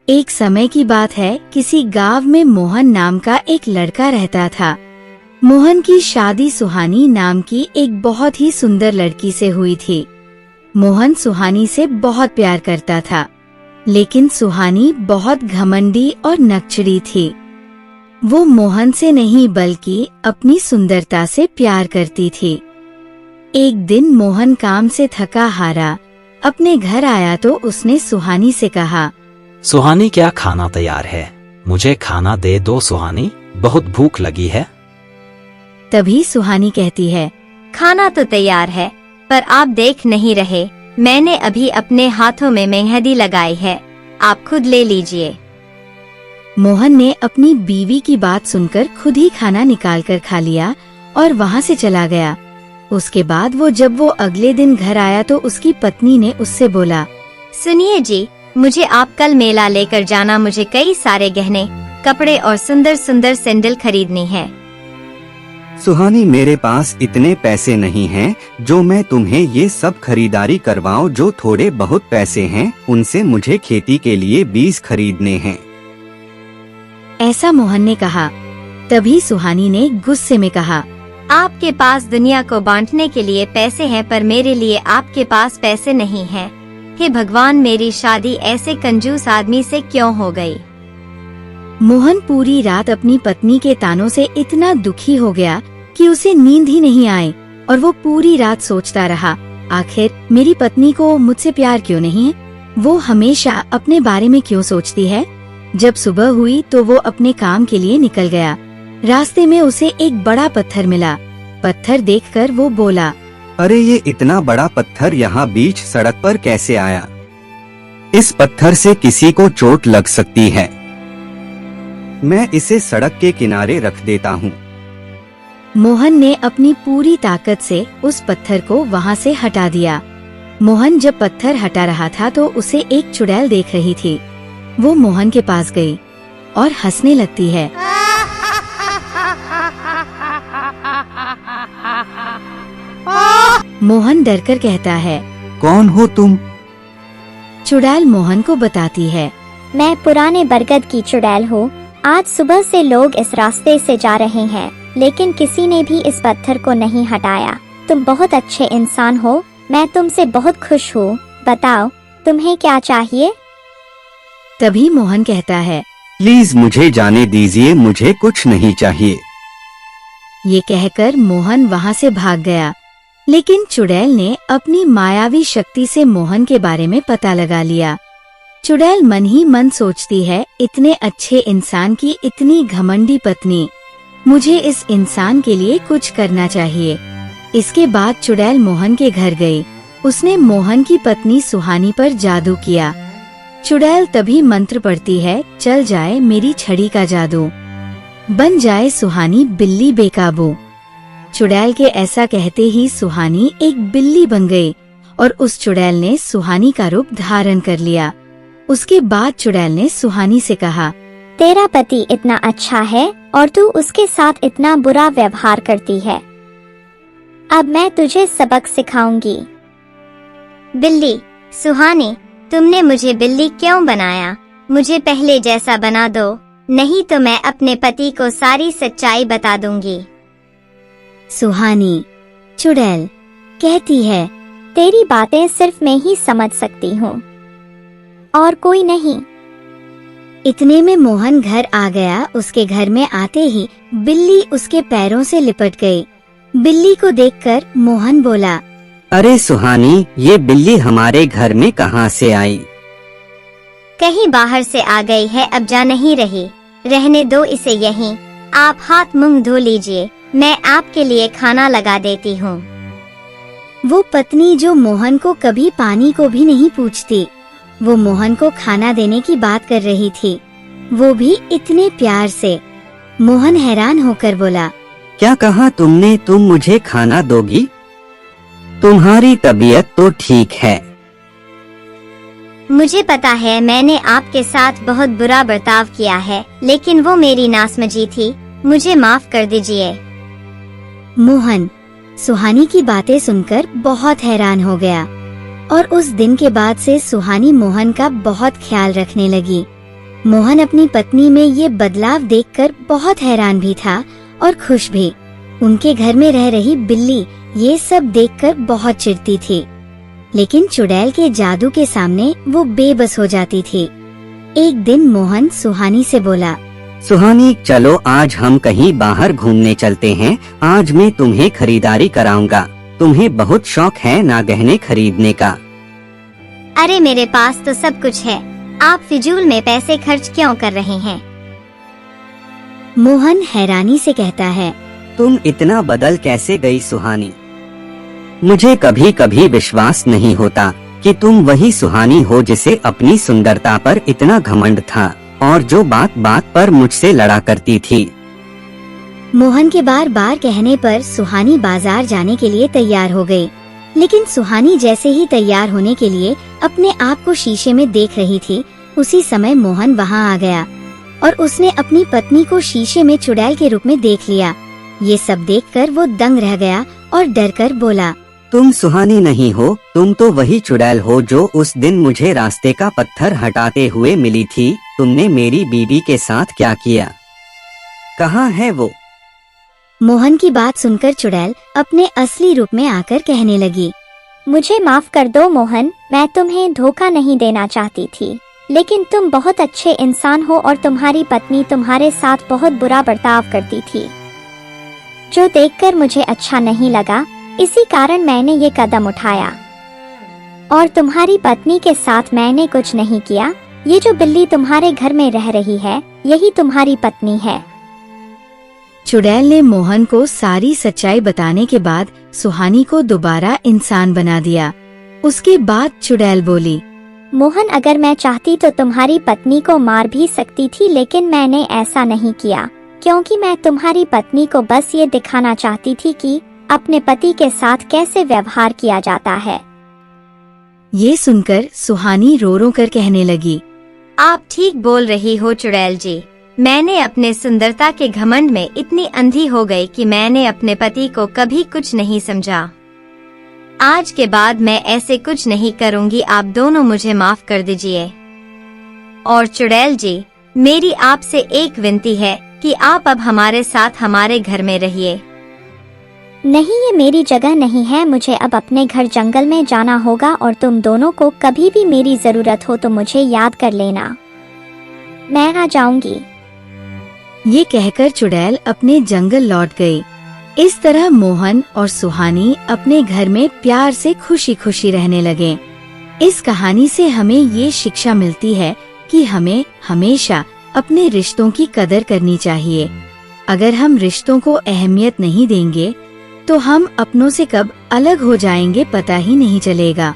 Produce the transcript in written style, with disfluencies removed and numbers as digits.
एक समय की बात है, किसी गांव में मोहन नाम का एक लड़का रहता था। मोहन की शादी सुहानी नाम की एक बहुत ही सुंदर लड़की से हुई थी। मोहन सुहानी से बहुत प्यार करता था, लेकिन सुहानी बहुत घमंडी और नकचड़ी थी। वो मोहन से नहीं बल्कि अपनी सुंदरता से प्यार करती थी। एक दिन मोहन काम से थका हारा अपने घर आया तो उसने सुहानी से कहा, सुहानी, क्या खाना तैयार है? मुझे खाना दे दो सुहानी, बहुत भूख लगी है। तभी सुहानी कहती है, खाना तो तैयार है, पर आप देख नहीं रहे, मैंने अभी अपने हाथों में मेहंदी लगाई है, आप खुद ले लीजिए। मोहन ने अपनी बीवी की बात सुनकर खुद ही खाना निकालकर खा लिया और वहाँ से चला गया। उसके बाद जब वो अगले दिन घर आया तो उसकी पत्नी ने उससे बोला, सुनिए जी, मुझे आप कल मेला लेकर जाना, मुझे कई सारे गहने, कपड़े और सुंदर सुंदर सैंडल खरीदनी है। सुहानी, मेरे पास इतने पैसे नहीं हैं जो मैं तुम्हें ये सब खरीदारी करवाऊं। जो थोड़े बहुत पैसे हैं उनसे मुझे खेती के लिए बीज खरीदने हैं। ऐसा मोहन ने कहा। तभी सुहानी ने गुस्से में कहा, आपके पास दुनिया को बांटने के लिए पैसे हैं, पर मेरे लिए आपके पास पैसे नहीं हैं। हे भगवान, मेरी शादी ऐसे कंजूस आदमी से क्यों हो गई? मोहन पूरी रात अपनी पत्नी के तानों से इतना दुखी हो गया कि उसे नींद ही नहीं आई और वो पूरी रात सोचता रहा, आखिर मेरी पत्नी को मुझसे प्यार क्यों नहीं है? वो हमेशा अपने बारे में क्यों सोचती है? जब सुबह हुई तो वो अपने काम के लिए निकल गया। रास्ते में उसे एक बड़ा पत्थर मिला। पत्थर देखकर वो बोला, अरे, ये इतना बड़ा पत्थर यहाँ बीच सड़क पर कैसे आया? इस पत्थर से किसी को चोट लग सकती है। मैं इसे सड़क के किनारे रख देता हूँ। मोहन ने अपनी पूरी ताकत से उस पत्थर को वहाँ से हटा दिया। मोहन जब पत्थर हटा रहा था तो उसे एक चुड़ैल देख रही थी। वो मोहन के पास गई और हंसने लगती है। मोहन डरकर कहता है, कौन हो तुम? चुड़ैल मोहन को बताती है, मैं पुराने बरगद की चुड़ैल हूँ। आज सुबह से लोग इस रास्ते से जा रहे हैं, लेकिन किसी ने भी इस पत्थर को नहीं हटाया। तुम बहुत अच्छे इंसान हो, मैं तुमसे बहुत खुश हूँ। बताओ, तुम्हें क्या चाहिए? तभी मोहन कहता है, प्लीज मुझे जाने दीजिए, मुझे कुछ नहीं चाहिए। ये कहकर मोहन वहाँ से भाग गया। लेकिन चुड़ैल ने अपनी मायावी शक्ति से मोहन के बारे में पता लगा लिया। चुड़ैल मन ही मन सोचती है, इतने अच्छे इंसान की इतनी घमंडी पत्नी, मुझे इस इंसान के लिए कुछ करना चाहिए। इसके बाद चुड़ैल मोहन के घर गई। उसने मोहन की पत्नी सुहानी पर जादू किया। चुड़ैल तभी मंत्र पढ़ती है, चल जाए मेरी छड़ी का जादू, बन जाए सुहानी बिल्ली बेकाबू। चुड़ैल के ऐसा कहते ही सुहानी एक बिल्ली बन गई और उस चुड़ैल ने सुहानी का रूप धारण कर लिया। उसके बाद चुड़ैल ने सुहानी से कहा, तेरा पति इतना अच्छा है और तू उसके साथ इतना बुरा व्यवहार करती है। अब मैं तुझे सबक सिखाऊंगी। बिल्ली, सुहानी, तुमने मुझे बिल्ली क्यों बनाया? मुझे पहले जैसा बना दो, नहीं तो मैं अपने पति को सारी सच्चाई बता दूंगी। सुहानी चुड़ैल कहती है, तेरी बातें सिर्फ मैं ही समझ सकती हूँ और कोई नहीं। इतने में मोहन घर आ गया। उसके घर में आते ही बिल्ली उसके पैरों से लिपट गई। बिल्ली को देखकर मोहन बोला, अरे सुहानी, ये बिल्ली हमारे घर में कहाँ से आई? कहीं बाहर से आ गई है, अब जा नहीं रही, रहने दो इसे यहीं। आप हाथ मुंह धो लीजिए, मैं आपके लिए खाना लगा देती हूँ। वो पत्नी जो मोहन को कभी पानी को भी नहीं पूछती, वो मोहन को खाना देने की बात कर रही थी, वो भी इतने प्यार से। मोहन हैरान होकर बोला, क्या कहा तुमने? तुम मुझे खाना दोगी? तुम्हारी तबीयत तो ठीक है। मुझे पता है मैंने आपके साथ बहुत बुरा बर्ताव किया है, लेकिन वो मेरी नासमझी थी, मुझे माफ कर दीजिए। मोहन सुहानी की बातें सुनकर बहुत हैरान हो गया और उस दिन के बाद से सुहानी मोहन का बहुत ख्याल रखने लगी। मोहन अपनी पत्नी में ये बदलाव देखकर बहुत हैरान भी था और खुश भी। उनके घर में रह रही बिल्ली ये सब देखकर बहुत चिढ़ती थी, लेकिन चुड़ैल के जादू के सामने वो बेबस हो जाती थी। एक दिन मोहन सुहानी से बोला, सुहानी, चलो आज हम कहीं बाहर घूमने चलते हैं। आज मैं तुम्हें खरीदारी कराऊंगा। तुम्हें बहुत शौक है ना गहने खरीदने का। अरे मेरे पास तो सब कुछ है, आप फिजूल में पैसे खर्च क्यों कर रहे हैं? मोहन हैरानी से कहता है, तुम इतना बदल कैसे गई सुहानी? मुझे कभी कभी विश्वास नहीं होता कि तुम वही सुहानी हो जिसे अपनी सुंदरता पर इतना घमंड था और जो बात बात पर मुझसे लड़ा करती थी। मोहन के बार बार कहने पर सुहानी बाजार जाने के लिए तैयार हो गई। लेकिन सुहानी जैसे ही तैयार होने के लिए अपने आप को शीशे में देख रही थी, उसी समय मोहन वहां आ गया और उसने अपनी पत्नी को शीशे में चुड़ैल के रूप में देख लिया। ये सब देखकर वो दंग रह गया और डरकर बोला, तुम सुहानी नहीं हो, तुम तो वही चुड़ैल हो जो उस दिन मुझे रास्ते का पत्थर हटाते हुए मिली थी। तुमने मेरी बीवी के साथ क्या किया? कहाँ है वो? मोहन की बात सुनकर चुड़ैल अपने असली रूप में आकर कहने लगी, मुझे माफ कर दो मोहन, मैं तुम्हें धोखा नहीं देना चाहती थी, लेकिन तुम बहुत अच्छे इंसान हो और तुम्हारी पत्नी तुम्हारे साथ बहुत बुरा बर्ताव करती थी, जो देखकर मुझे अच्छा नहीं लगा। इसी कारण मैंने ये कदम उठाया और तुम्हारी पत्नी के साथ मैंने कुछ नहीं किया। ये जो बिल्ली तुम्हारे घर में रह रही है, यही तुम्हारी पत्नी है। चुड़ैल ने मोहन को सारी सच्चाई बताने के बाद सुहानी को दोबारा इंसान बना दिया। उसके बाद चुड़ैल बोली, मोहन, अगर मैं चाहती तो तुम्हारी पत्नी को मार भी सकती थी, लेकिन मैंने ऐसा नहीं किया क्योंकि मैं तुम्हारी पत्नी को बस ये दिखाना चाहती थी कि अपने पति के साथ कैसे व्यवहार किया जाता है। ये सुनकर सुहानी रो रो कर कहने लगी, आप ठीक बोल रही हो चुड़ैल जी। मैंने अपने सुंदरता के घमंड में इतनी अंधी हो गई कि मैंने अपने पति को कभी कुछ नहीं समझा। आज के बाद मैं ऐसे कुछ नहीं करूंगी। आप दोनों मुझे माफ कर दीजिए। और चुड़ैल जी, मेरी आपसे एक विनती है कि आप अब हमारे साथ हमारे घर में रहिए। नहीं, ये मेरी जगह नहीं है। मुझे अब अपने घर जंगल में जाना होगा और तुम दोनों को कभी भी मेरी जरूरत हो तो मुझे याद कर लेना। मैं आ जाऊंगी। ये कहकर चुड़ैल अपने जंगल लौट गई। इस तरह मोहन और सुहानी अपने घर में प्यार से खुशी खुशी रहने लगे। इस कहानी से हमें ये शिक्षा मिलती है कि हमें हमेशा अपने रिश्तों की कदर करनी चाहिए। अगर हम रिश्तों को अहमियत नहीं देंगे तो हम अपनों से कब अलग हो जाएंगे पता ही नहीं चलेगा।